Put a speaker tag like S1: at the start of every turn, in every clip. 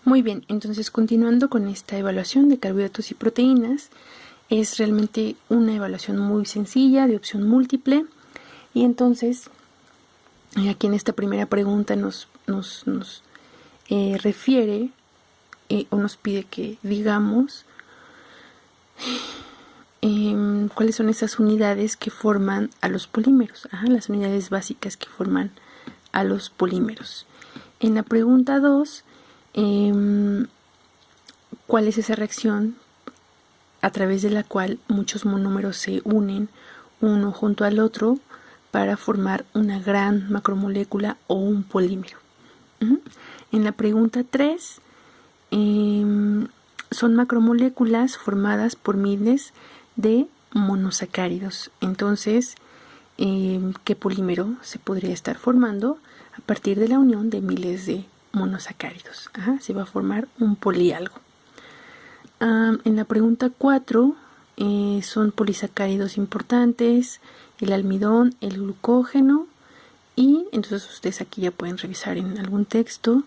S1: Muy bien, entonces continuando con esta evaluación de carbohidratos y proteínas, es realmente una evaluación muy sencilla de opción múltiple. Y entonces, aquí en esta primera pregunta nos refiere o nos pide que digamos cuáles son esas unidades que forman a los polímeros, las unidades básicas que forman a los polímeros. En la pregunta 2, ¿cuál es esa reacción a través de la cual muchos monómeros se unen uno junto al otro para formar una gran macromolécula o un polímero? En la pregunta 3, son macromoléculas formadas por miles de monosacáridos. Entonces, ¿qué polímero se podría estar formando a partir de la unión de miles de monosacáridos? Se va a formar un polialgo. En la pregunta 4, son polisacáridos importantes, el almidón, el glucógeno, y entonces ustedes aquí ya pueden revisar en algún texto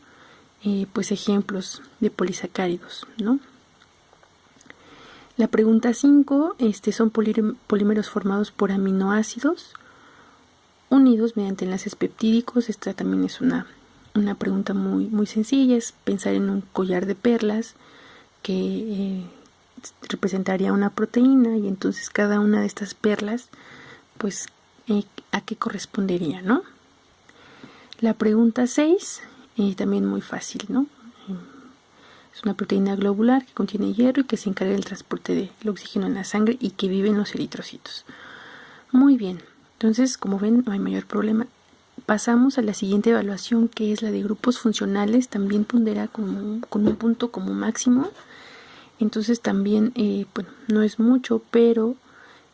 S1: pues ejemplos de polisacáridos, ¿no? La pregunta 5, son polímeros formados por aminoácidos unidos mediante enlaces peptídicos. Esta también es una pregunta muy sencilla, es pensar en un collar de perlas que representaría una proteína, y entonces cada una de estas perlas, pues, ¿a qué correspondería, no? La pregunta 6, también muy fácil, ¿no? Es una proteína globular que contiene hierro y que se encarga del transporte del oxígeno en la sangre y que vive en los eritrocitos. Muy bien, entonces, como ven, no hay mayor problema. Pasamos a la siguiente evaluación, que es la de grupos funcionales. También pondera con un punto como máximo. Entonces también, bueno, no es mucho, pero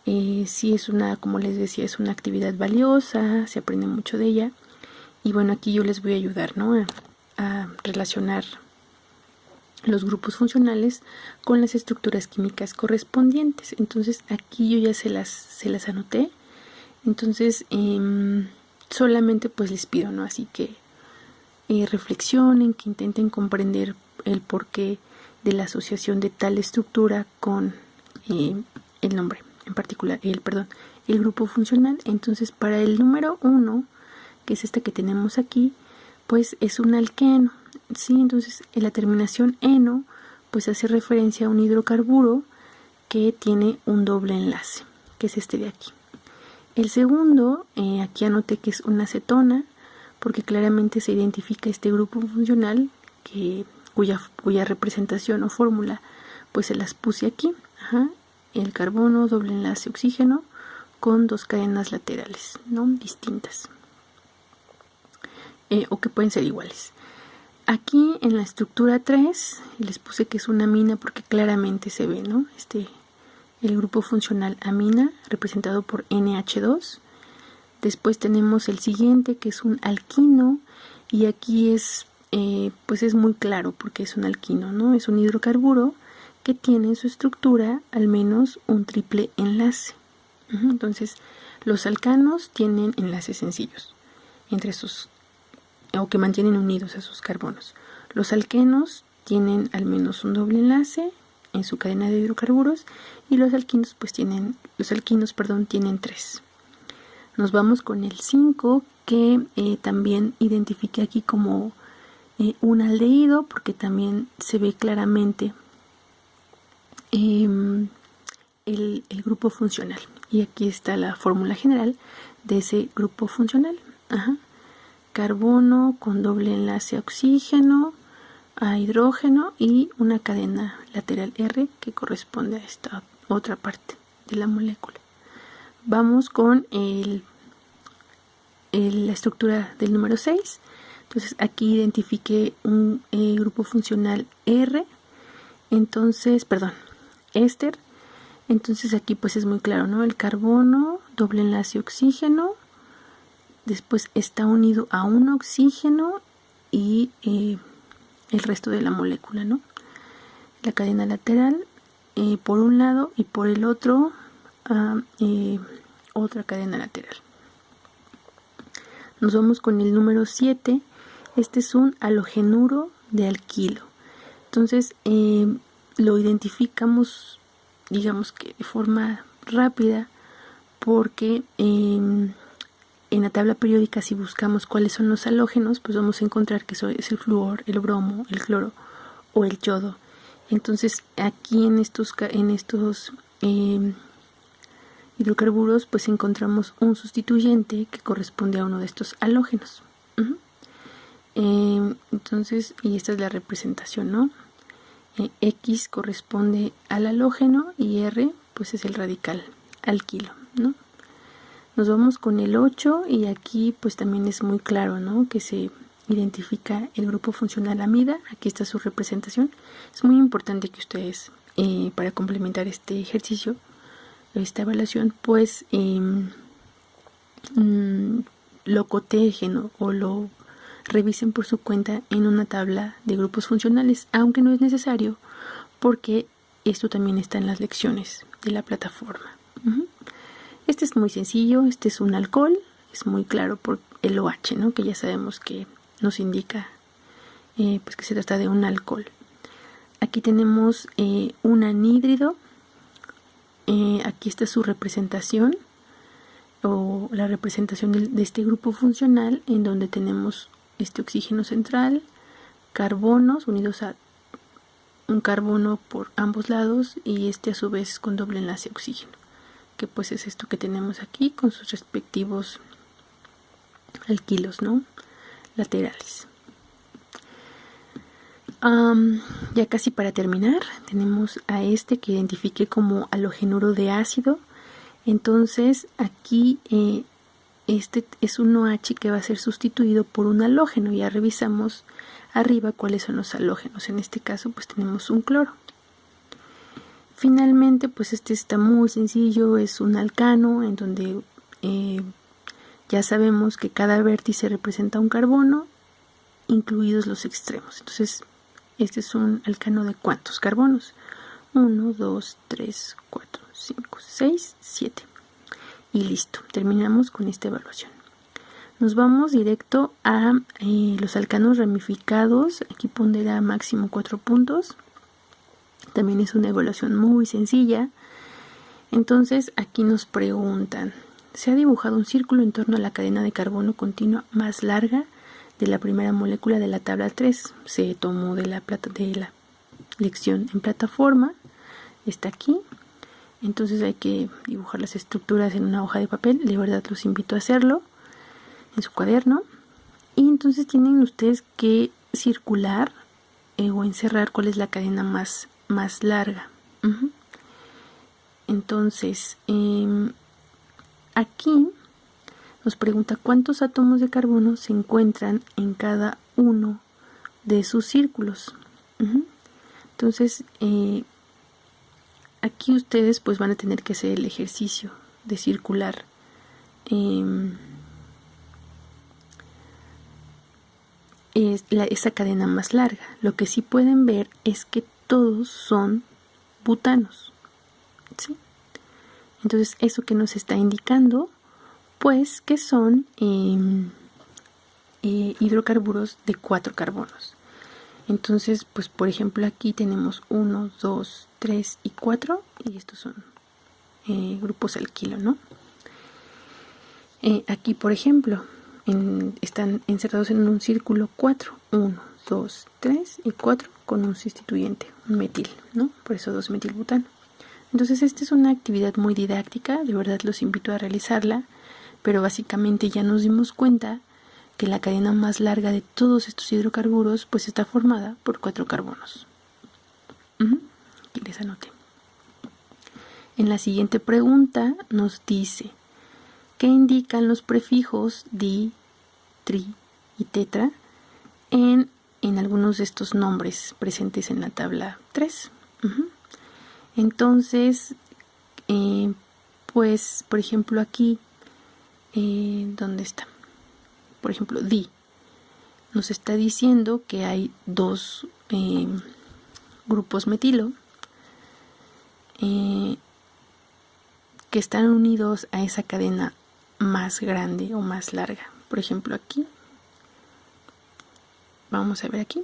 S1: sí es como les decía, es una actividad valiosa, se aprende mucho de ella. Y bueno, aquí yo les voy a ayudar, ¿no? A relacionar los grupos funcionales con las estructuras químicas correspondientes. Entonces aquí yo ya se las anoté. Entonces solamente pues les pido, ¿no? Así que reflexionen, que intenten comprender el porqué de la asociación de tal estructura con el nombre, en particular el grupo funcional. Entonces, para el número 1, que es esta que tenemos aquí, pues es un alqueno, ¿sí? Entonces, en la terminación eno, pues hace referencia a un hidrocarburo que tiene un doble enlace, que es este de aquí. El segundo, aquí anoté que es una acetona, porque claramente se identifica este grupo funcional cuya representación o fórmula pues se las puse aquí. El carbono, doble enlace oxígeno, con 2 cadenas laterales, ¿no? Distintas, o que pueden ser iguales. Aquí en la estructura 3 les puse que es una amina porque claramente se ve, ¿no? El grupo funcional amina, representado por NH2. Después tenemos el siguiente, que es un alquino, y aquí pues es muy claro porque es un alquino, ¿no? Es un hidrocarburo que tiene en su estructura al menos un triple enlace. Entonces, los alcanos tienen enlaces sencillos entre o que mantienen unidos a sus carbonos. Los alquenos tienen al menos un doble enlace en su cadena de hidrocarburos, y los alquinos tienen 3. Nos vamos con el 5, que también identifiqué aquí como un aldehído, porque también se ve claramente el grupo funcional. Y aquí está la fórmula general de ese grupo funcional. Carbono con doble enlace a oxígeno, a hidrógeno, y una cadena lateral R que corresponde a esta otra parte de la molécula. Vamos con la estructura del número 6. Entonces aquí identifiqué un grupo funcional R, éster. Entonces aquí pues es muy claro, ¿no? El carbono, doble enlace oxígeno, después está unido a un oxígeno y el resto de la molécula, ¿no? La cadena lateral por un lado, y por el otro otra cadena lateral. Nos vamos con el número 7. Este es un halogenuro de alquilo. Entonces lo identificamos, digamos que de forma rápida, porque en la tabla periódica, si buscamos cuáles son los halógenos, pues vamos a encontrar que eso es el flúor, el bromo, el cloro o el yodo. Entonces aquí en estos hidrocarburos pues encontramos un sustituyente que corresponde a uno de estos halógenos. Entonces, y esta es la representación, ¿no? X corresponde al halógeno y R pues es el radical alquilo, ¿no? Nos vamos con el 8 y aquí pues también es muy claro, ¿no? Que se identifica el grupo funcional amida. Aquí está su representación. Es muy importante que ustedes, para complementar este ejercicio, esta evaluación, pues lo cotejen o lo revisen por su cuenta en una tabla de grupos funcionales, aunque no es necesario, porque esto también está en las lecciones de la plataforma. Este es muy sencillo, este es un alcohol, es muy claro por el OH, ¿no? Que ya sabemos que nos indica pues que se trata de un alcohol. Aquí tenemos un anhídrido, aquí está su representación o la representación de este grupo funcional, en donde tenemos este oxígeno central, carbonos unidos a un carbono por ambos lados y este a su vez con doble enlace oxígeno, que pues es esto que tenemos aquí con sus respectivos alquilos, ¿no? Laterales. Ya casi para terminar, tenemos a este que identifiqué como halogenuro de ácido. Entonces aquí este es un OH que va a ser sustituido por un halógeno. Ya revisamos arriba cuáles son los halógenos. En este caso pues tenemos un cloro. Finalmente pues este está muy sencillo, es un alcano en donde ya sabemos que cada vértice representa un carbono, incluidos los extremos. Entonces este es un alcano de ¿cuántos carbonos? 1, 2, 3, 4, 5, 6, 7. Y listo, terminamos con esta evaluación. Nos vamos directo a los alcanos ramificados. Aquí pondrá máximo 4 puntos. También es una evaluación muy sencilla. Entonces aquí nos preguntan: se ha dibujado un círculo en torno a la cadena de carbono continua más larga de la primera molécula de la tabla 3. Se tomó de la lección en plataforma. Está aquí. Entonces hay que dibujar las estructuras en una hoja de papel. De verdad los invito a hacerlo en su cuaderno. Y entonces tienen ustedes que circular o encerrar cuál es la cadena más larga. Entonces aquí nos pregunta cuántos átomos de carbono se encuentran en cada uno de sus círculos. Entonces aquí ustedes pues van a tener que hacer el ejercicio de circular esa cadena más larga. Lo que sí pueden ver es que todos son butanos, ¿sí? Entonces eso que nos está indicando pues que son hidrocarburos de 4 carbonos. Entonces pues por ejemplo aquí tenemos 1, 2, 3 y 4 y estos son grupos alquilo, ¿no? Aquí por ejemplo están encerrados en un círculo 4, 1, 2, 3 y 4 con un sustituyente, un metil, ¿no? Por eso 2-metilbutano. Entonces esta es una actividad muy didáctica, de verdad los invito a realizarla, pero básicamente ya nos dimos cuenta que la cadena más larga de todos estos hidrocarburos pues está formada por 4 carbonos. Aquí les anoté. En la siguiente pregunta nos dice: ¿qué indican los prefijos di, tri y tetra en algunos de estos nombres presentes en la tabla 3? Entonces, pues, por ejemplo, aquí, ¿dónde está? Por ejemplo, di. Nos está diciendo que hay 2 grupos metilo que están unidos a esa cadena más grande o más larga. Por ejemplo, aquí, vamos a ver aquí,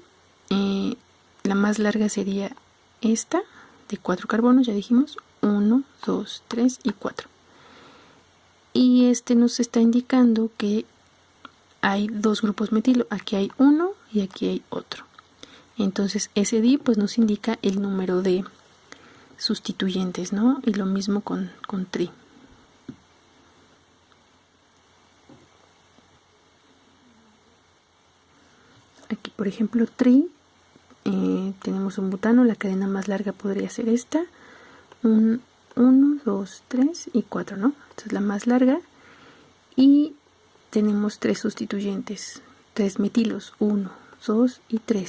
S1: la más larga sería esta, de 4 carbonos, ya dijimos, 1, 2, 3 y 4. Y este nos está indicando que hay dos grupos metilo, aquí hay uno y aquí hay otro. Entonces ese di pues nos indica el número de sustituyentes, ¿no? Y lo mismo con tri. Aquí por ejemplo tri, tenemos un butano, la cadena más larga podría ser esta, 1, 2, 3 y 4, ¿no? Esta es la más larga y tenemos 3 sustituyentes, 3 metilos, 1, 2 y 3.